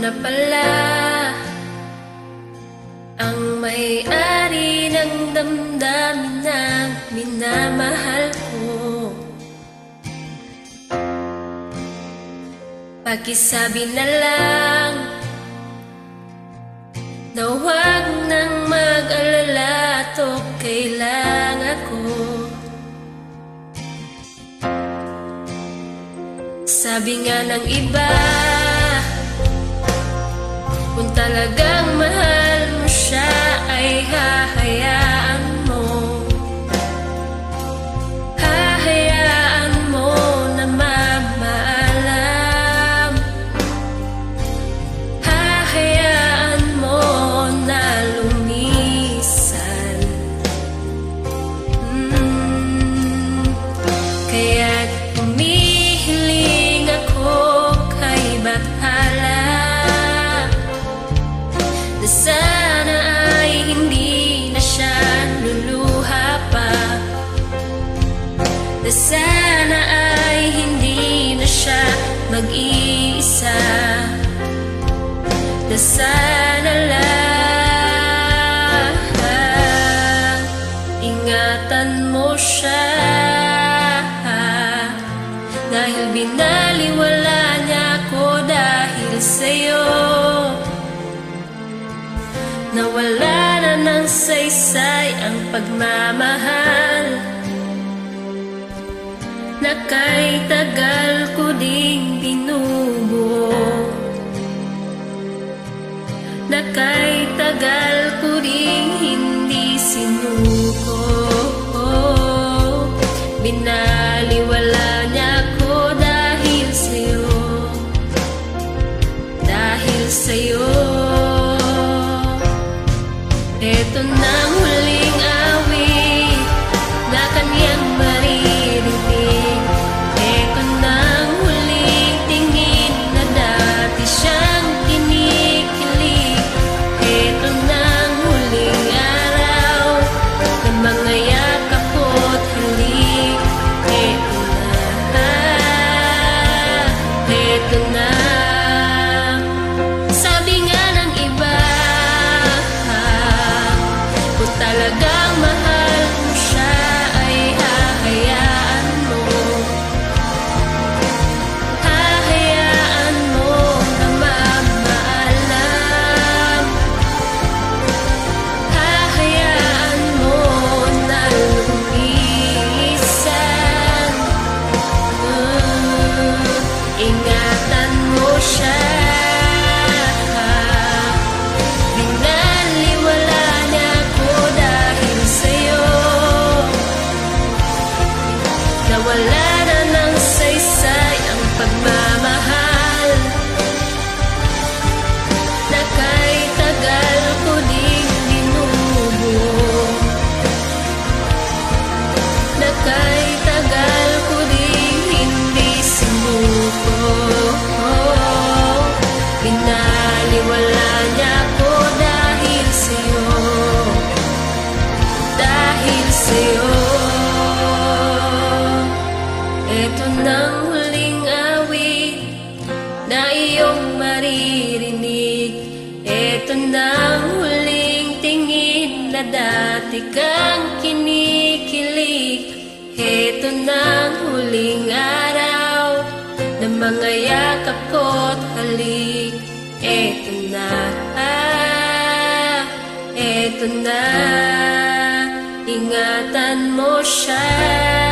na pala ang may-ari ng damdamin ng minamahal ko. Pakisabi na lang na huwag nang mag-alala at okay lang ako. Sabi nga ng iba, kung talagang mahal mo siya ay hahayaan mo. Hahayaan mo na mamaalam. Hahayaan mo na lumisan. Kaya't humihiling ako kay Bathala na sana ay hindi na siya luluha pa, na sana ay hindi na siya mag-iisa, na sana lang ingatan mo siya, dahil binaliwala niya ako dahil sa'yo. Nawala na ng saysay ang pagmamahal na kay tagal ko ding binubuo, na kay tagal ko ding hindi sinuko. Binaliwala niya ako dahil sa'yo, dahil sa'yo. Ito na ang huling awit na kanyang maririnig. Ito na ang huling tingin na dati siyang kinikilig. Ito na ang huling araw na mga yakap ko't halik. Ito na, ito na. Sabi nga ng iba, kung talagang mahal mo siya ay hahayaan mo. Hahayaan mo na mamaalam. Hahayaan mo na lumisan. Ingatan mo siya. Wala na ng saysay ang pagmamahal na kay tagal ko ding binubuo, na kay tagal ko ding hindi sinuko. Binaliwala niya ako dahil sa'yo, dahil sa'yo. Ito nang huling awit na iyong maririnig. Ito nang huling tingin na dati kang kinikilig. Ito nang huling araw na mga yakap ko't halik. Ito na, ito na, ingatan mo siya.